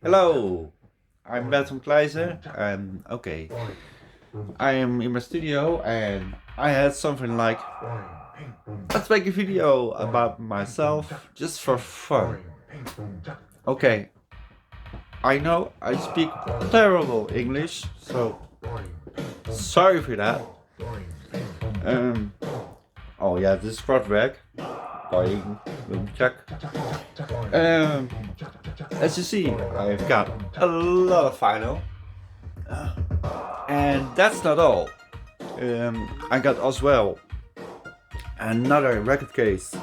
Hello, I'm Bertram Kleizen, and okay, I am in my studio and I had something like, let's make a video about myself just for fun. Okay, I know I speak terrible English, so sorry for that. Um, oh yeah, this is Project going check. Um, as you see, I've got a lot of vinyl. And that's not all. I got as well another record case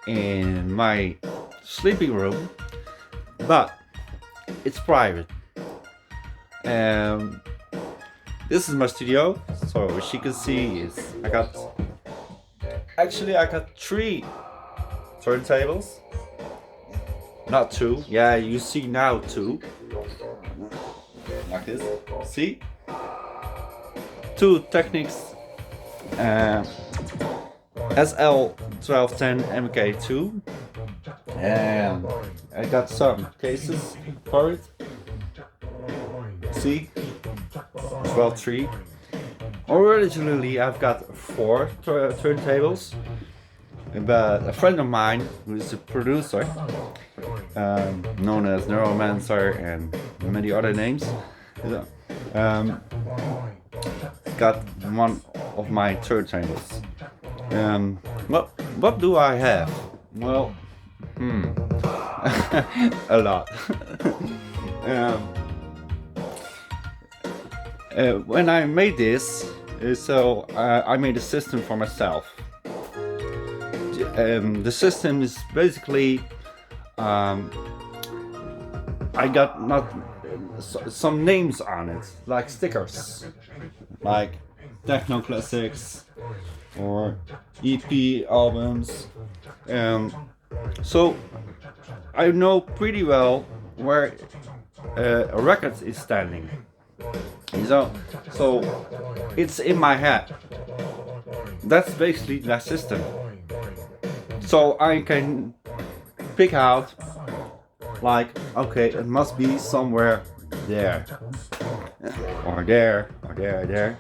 in my sleeping room, but it's private. Um, this is my studio, so as you can see, I got three turntables, not two. Yeah, you see now two, like this. See, two Technics SL1210 MK2, and I got some cases for it. See, as well three. Originally, I've got four turntables, but a friend of mine who is a producer, known as Neuromancer and many other names, um, got one of my turntables. What do I have? Well, a lot. um, when I made this, I made a system for myself. The system is basically I got not some names on it, like stickers, like techno classics or EP albums. So I know pretty well where a record is standing. So it's in my head. That's basically the system. So I can pick out, like, okay, it must be somewhere there, or there, or there, there.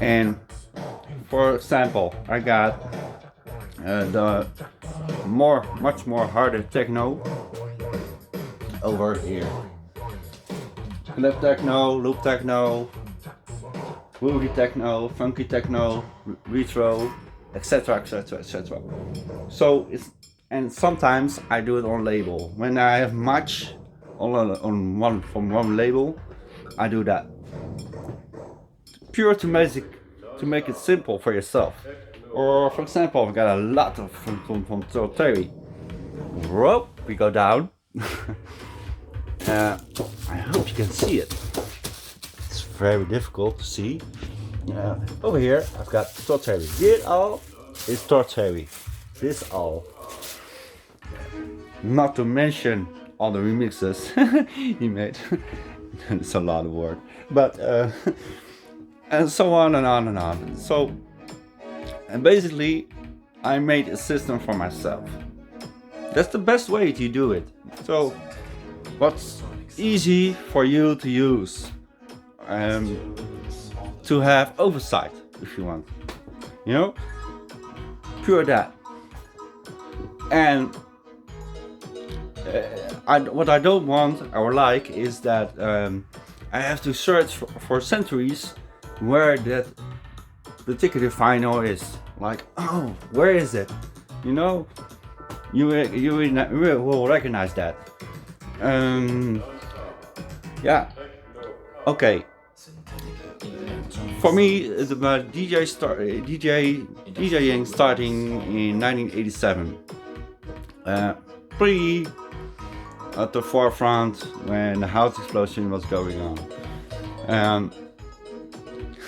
And for example, I got the much more harder techno over here. Clip techno, loop techno, groovy techno, funky techno, retro, etc., etc., etc. So and sometimes I do it on label. When I have much on one from one label, I do that. Pure to make it simple for yourself. Or for example, I've got a lot of from Terry. Whoop, we go down. I hope you can see it. It's very difficult to see. Over here, I've got Torterry. This all is Torterry. This all. Not to mention all the remixes he made. It's a lot of work. But, and so on and on and on. So, and basically, I made a system for myself. That's the best way to do it. So, what's easy for you to use? To have oversight, if you want. You know? Pure that. And what I don't want or like is that I have to search for centuries where that particular vinyl is. Like, oh, where is it? You know? You will recognize that. Yeah. Okay. For me, it's about DJing starting in 1987. Pretty at the forefront when the house explosion was going on. And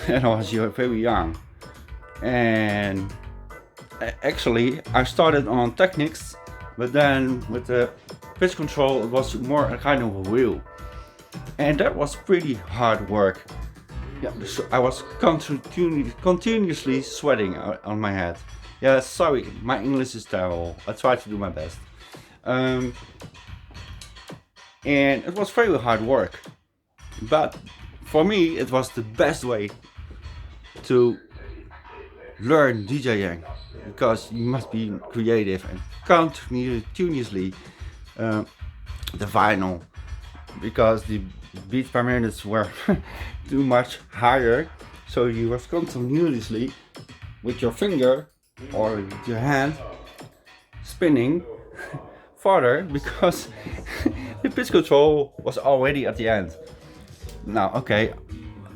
I was very young. And actually, I started on Technics, but then with the pitch control, it was more a kind of a wheel. And that was pretty hard work. Yeah, so I was continuously sweating on my head. Yeah, sorry, my English is terrible. I try to do my best. and it was very hard work. But for me, it was the best way to learn DJing, because you must be creative and continuously uh, the vinyl, because the beats per minute were too much higher, so you was continuously with your finger or with your hand spinning farther, because the pitch control was already at the end. Now, okay,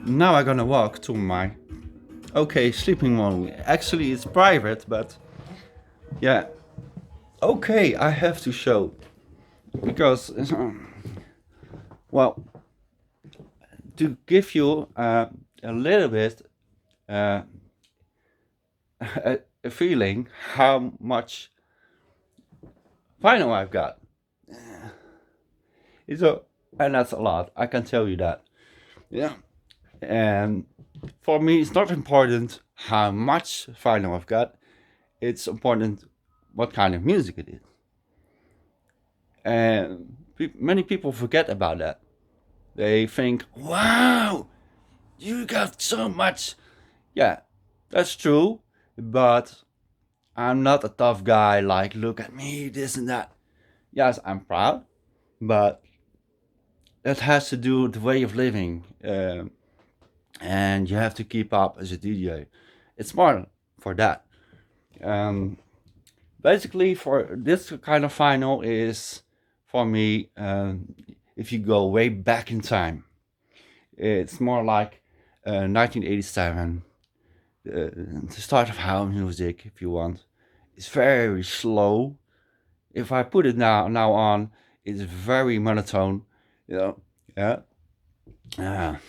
now I'm gonna walk to my sleeping mode. Actually, it's private, but yeah, okay, I have to show, because well, to give you a little bit a feeling how much vinyl I've got. And that's a lot, I can tell you that. Yeah. And for me, it's not important how much vinyl I've got. It's important what kind of music it is. And many people forget about that. They think, wow, you got so much. Yeah, that's true. But I'm not a tough guy, like, look at me, this and that. Yes, I'm proud, but that has to do with the way of living. And you have to keep up as a DJ. It's more for that. Basically, for this kind of vinyl is, for me, if you go way back in time, it's more like 1987, the start of house music, if you want. It's very slow. If I put it now on, it's very monotone. Yeah. And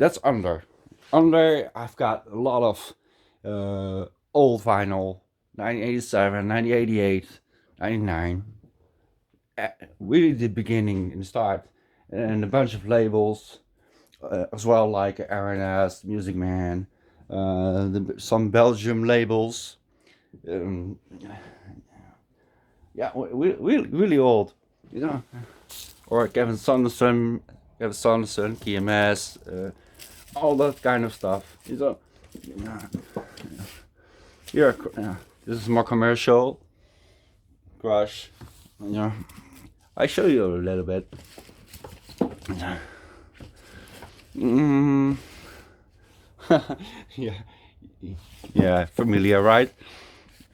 that's under. I've got a lot of old vinyl, 1987, 1988, 99. Really the beginning and start. And a bunch of labels as well, like R&S, Music Man, some Belgium labels. Yeah, really old, or Kevin Saunderson, KMS, all that kind of stuff. Here, this is more commercial. Crush, I show you a little bit. Yeah, familiar, right?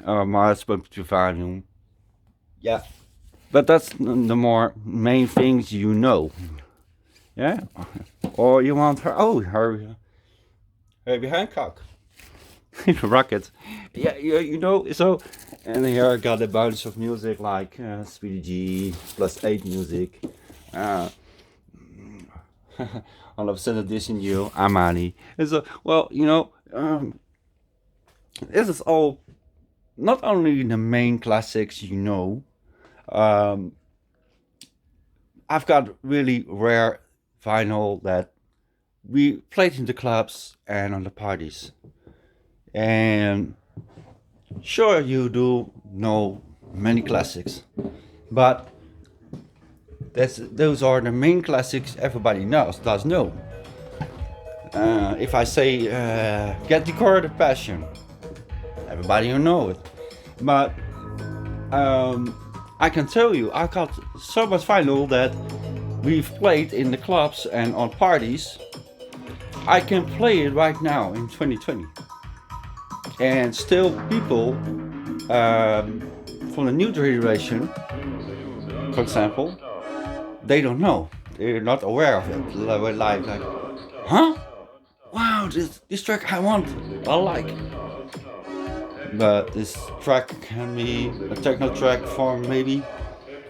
Mars to volume. Yeah, but that's the more main things you know. Yeah, or you want her? Oh, her Herbie Hancock, Rocket. Yeah, So, and here I got a bunch of music like Speedy G +8 music. All of a sudden, dissing you, Amani. And so, this is all not only the main classics, I've got really rare vinyl that we played in the clubs and on the parties. And sure, you do know many classics, but those are the main classics everybody does know. If I say Get the Chord of Passion, everybody will know it. But I can tell you, I got so much vinyl that we've played in the clubs and on parties. I can play it right now in 2020. And still people from the new generation, for example, they don't know. They're not aware of it. Like, huh? Wow, this track I like. But this track can be a techno track from maybe,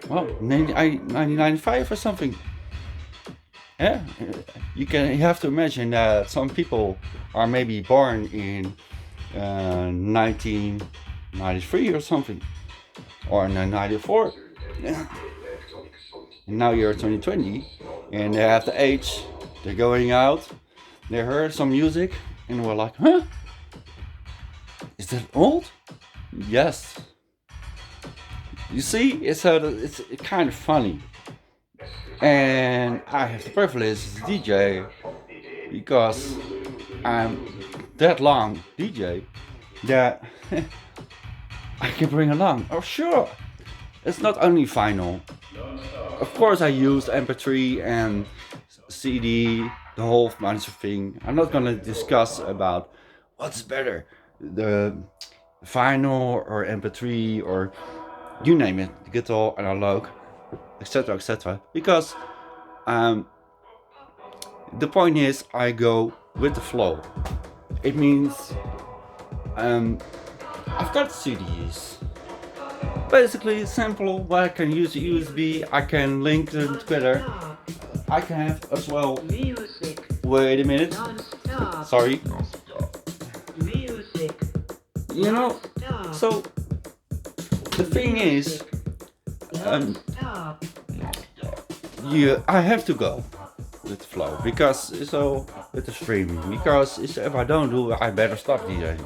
1995 or something. Yeah, you have to imagine that some people are maybe born in 1993 or something, or 94. Yeah. And now you're 2020, and they have the age. They're going out. They heard some music, and we're like, huh? Is that old? Yes. You see, it's kind of funny. And I have the privilege as a DJ because I'm that long DJ that I can bring along. Oh sure, it's not only vinyl. Of course I used MP3 and CD, the whole bunch of thing. I'm not gonna discuss about what's better, the vinyl or MP3 or you name it, the guitar, analog, etc., etc. Because the point is, I go with the flow. It means I've got CDs. Basically, simple. I can use USB. I can link them together. I can have as well. Wait a minute. Sorry. You know. So the thing is, I have to go with the flow because with the streaming, because if I don't do it, I better stop DJing.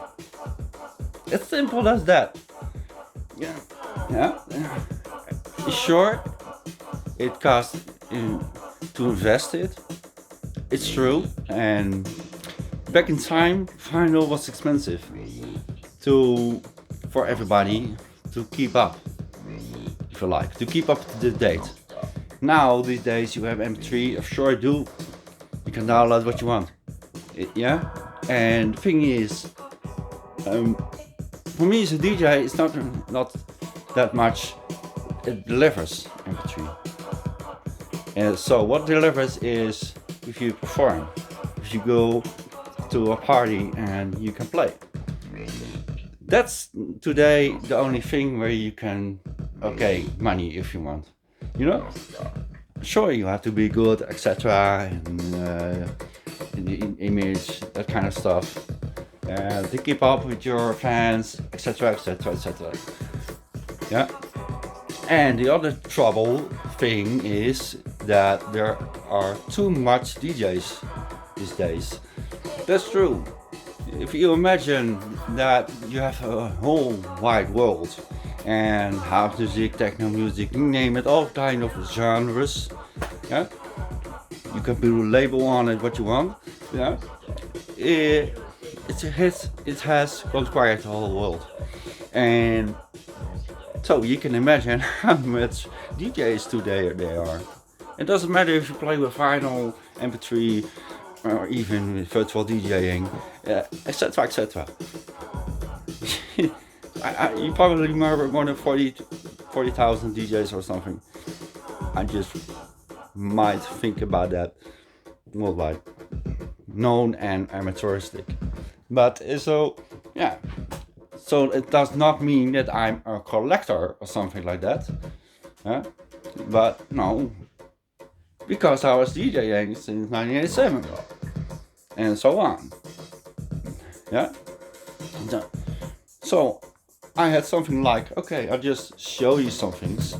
It's simple as that. Yeah. Sure, it costs to invest it. It's true, and back in time, vinyl was expensive for everybody to keep up, if you like, to keep up to the date. Now these days you have MP3. Sure, I do. You can download what you want. Yeah, and the thing is, for me as a DJ, it's not that much. It delivers MP3. And so what delivers is if you perform, if you go to a party and you can play. That's today the only thing where you can, money if you want. You know? Sure, you have to be good, etc. And in the image, that kind of stuff. To keep up with your fans, etc., etc., etc. Yeah. And the other trouble thing is that there are too much DJs these days. That's true. If you imagine that you have a whole wide world and house music, techno music, you name it, all kind of genres. Yeah. You can put a label on it, what you want. Yeah. It has conquered the whole world, and so you can imagine how much DJs today there are. It doesn't matter if you play with vinyl, MP3, or even with virtual DJing, etc., etc. You probably remember more than 40,000 DJs or something. I just might think about that worldwide, known and amateuristic. But so it does not mean that I'm a collector or something like that. But no, because I was DJing since 1987 and so on. Yeah. So I had something like, I'll just show you some things.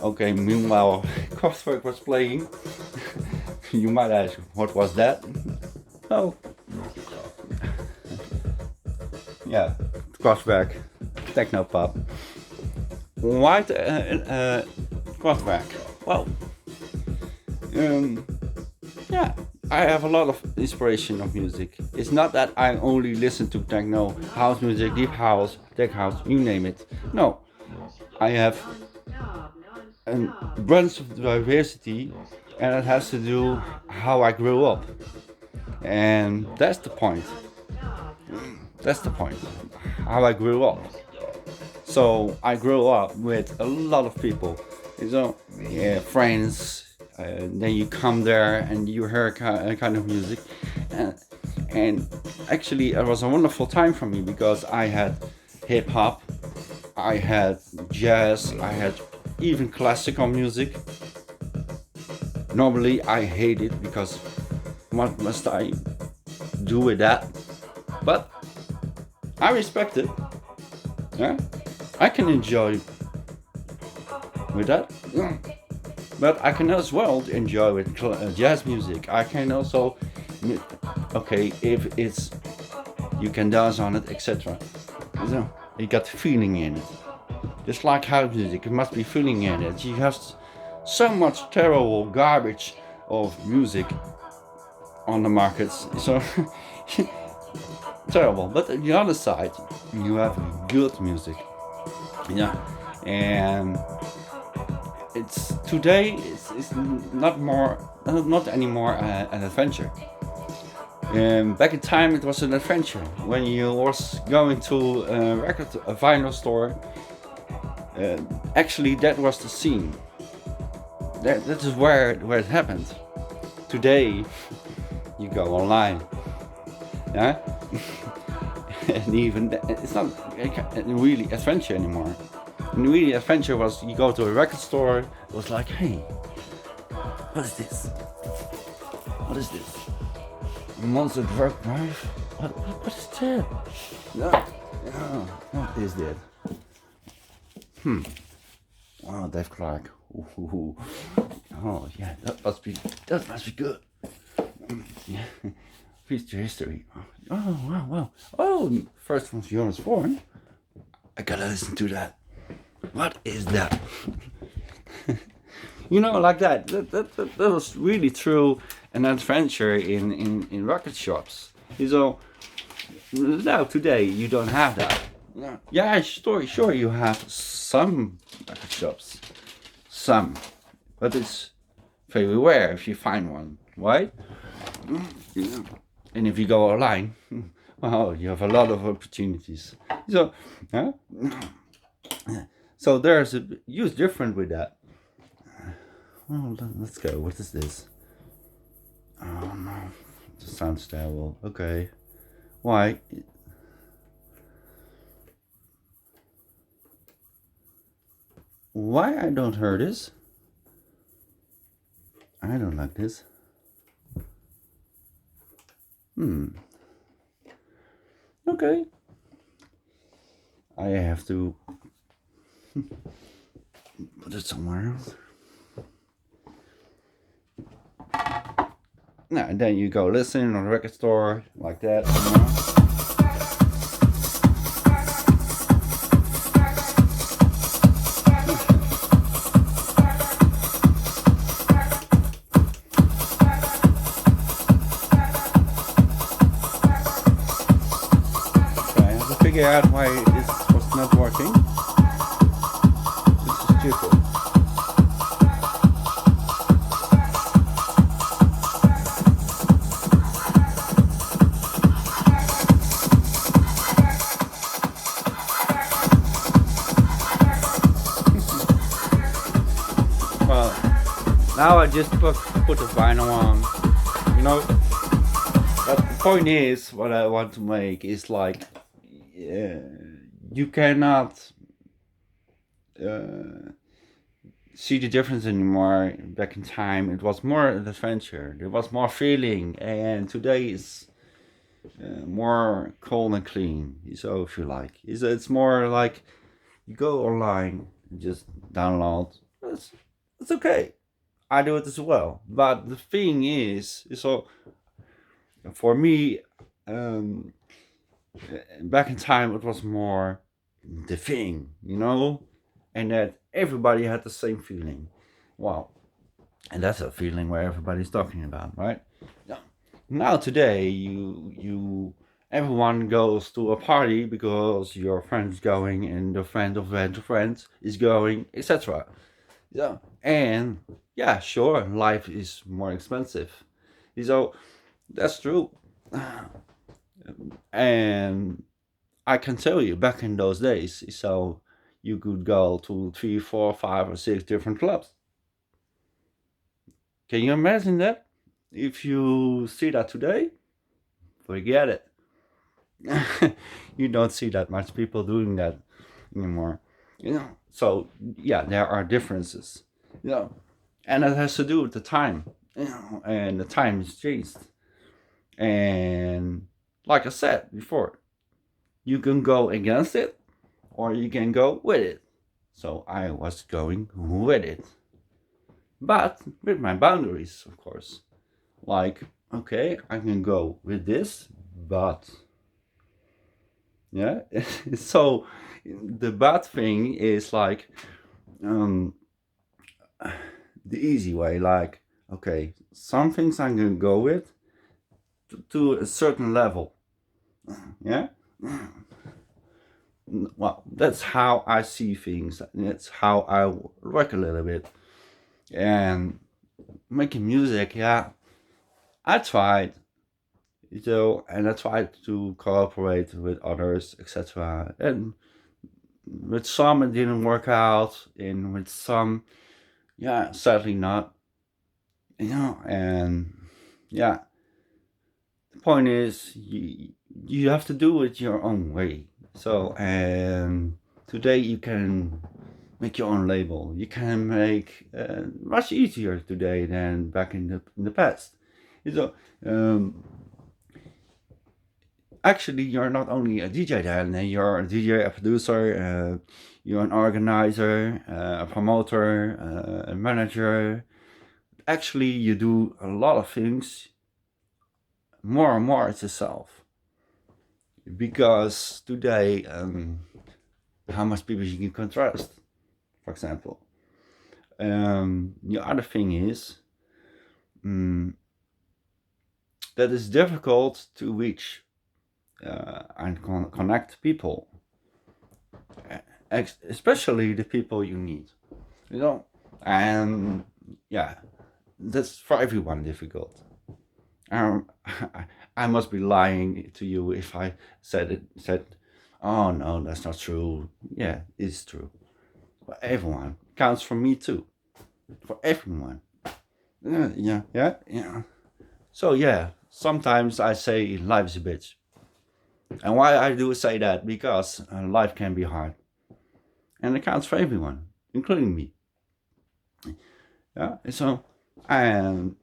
Meanwhile, Kraftwerk was playing. You might ask, what was that? Oh. Yeah, Kraftwerk, techno pop. Why Kraftwerk? Well, I have a lot of inspiration of music. It's not that I only listen to techno, house music, deep house, tech house, you name it. No, I have a bunch of diversity, and it has to do how I grew up. And that's the point. That's the point. How I grew up. So I grew up with a lot of people. Friends. Then you come there and you hear kind of music. And actually, it was a wonderful time for me because I had hip hop, I had jazz, I had even classical music. Normally, I hate it because what must I do with that? But I respect it. Yeah, I can enjoy with that. Yeah. But I can as well enjoy with jazz music. I can also, if it's, you can dance on it, etc. You got feeling in it. Just like house music, it must be feeling in it. You have so much terrible garbage of music on the markets. So terrible. But on the other side, you have good music. Yeah, and it's today. It's not more, not anymore an adventure. Back in time, it was an adventure when you was going to a vinyl store. Uh, Actually, that was the scene. That is where it happened. Today, you go online, yeah, and even it's not really adventure anymore. And really, adventure was you go to a record store. It was like, hey, what is this? What is this? Monster Drug Knife? What is that? No, no, what is that? Oh, Dave Clark. Ooh. Oh yeah, that must be good. Yeah. Future history. Oh wow. Oh, first one's Jonas Vorn. I gotta listen to that. What is that? Like that. That was really true an adventure in record shops. So now today you don't have that. Yeah, sure you have some record shops. Some. But it's very rare if you find one, right? Yeah. And if you go online, well, you have a lot of opportunities. So, huh? So there's a huge difference with that. Well, let's go. What is this? Oh no, it sounds terrible. Okay, why? Why I don't hear this? I don't like this. Okay. I have to put it somewhere else. Now, and then you go listen on a record store like that. I have to figure out why this was not working. This is stupid. Well, now I just put the vinyl on. But the point is, what I want to make is like, you cannot see the difference anymore. Back in time, it was more an adventure. There was more feeling, and today is more cold and clean. So if you like, it's more like you go online, and just download. It's okay. I do it as well. But the thing is so for me, back in time, it was more the thing, and that everybody had the same feeling. Wow, and that's a feeling where everybody's talking about, right? Yeah. Now today, everyone goes to a party because your friend's going and the friend of friends is going, etc. Yeah, and yeah, sure, life is more expensive. So that's true. And I can tell you, back in those days, so you could go to 3, 4, 5, or 6 different clubs. Can you imagine that? If you see that today, forget it. You don't see that much people doing that anymore. So yeah, there are differences. And it has to do with the time. And the time has changed. And like I said before, you can go against it or you can go with it. So I was going with it. But with my boundaries, of course. Like, okay, I can go with this, but yeah. So the bad thing is like, the easy way. Like, okay, some things I'm gonna go with to a certain level. Yeah. Well, that's how I see things. That's how I work a little bit. And making music, yeah, I tried, and I tried to cooperate with others, etc. And with some it didn't work out, and with some, yeah, sadly not. And yeah, the point is, you have to do it your own way. So, and today you can make your own label. You can make much easier today than back in the past. So, actually, you're not only a DJ then, you're a DJ, a producer, you're an organizer, a promoter, a manager. Actually, you do a lot of things more and more as yourself. Because today, how much people you can trust, for example. The other thing is that it's difficult to reach and connect people, especially the people you need, and yeah, that's for everyone difficult. I must be lying to you if I said, oh no, that's not true. Yeah, it's true. For everyone. Counts for me too. For everyone. Yeah. So yeah, sometimes I say life's a bitch. And why I do say that? Because life can be hard. And it counts for everyone, including me. Yeah, so, and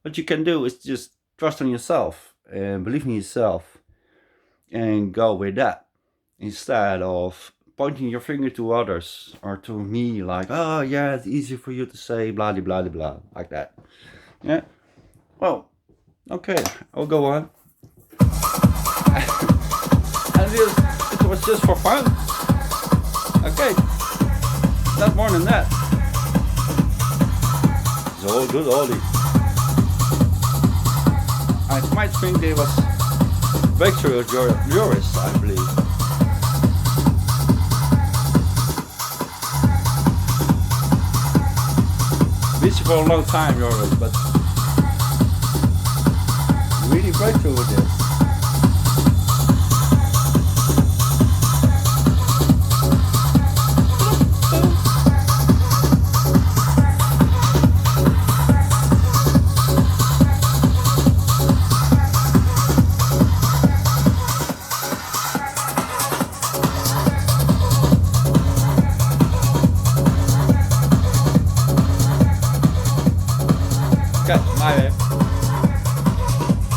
what you can do is just trust in yourself and believe in yourself and go with that, instead of pointing your finger to others or to me, like, oh yeah, it's easy for you to say blah blah blah blah, like that. Yeah, well, okay, I'll go on. And it was just for fun. Okay, not more than that. It's all good oldie. I might think there was breakthrough of yours, I believe. Busy for a long time, yours, but really breakthrough with this. Okay, my bad.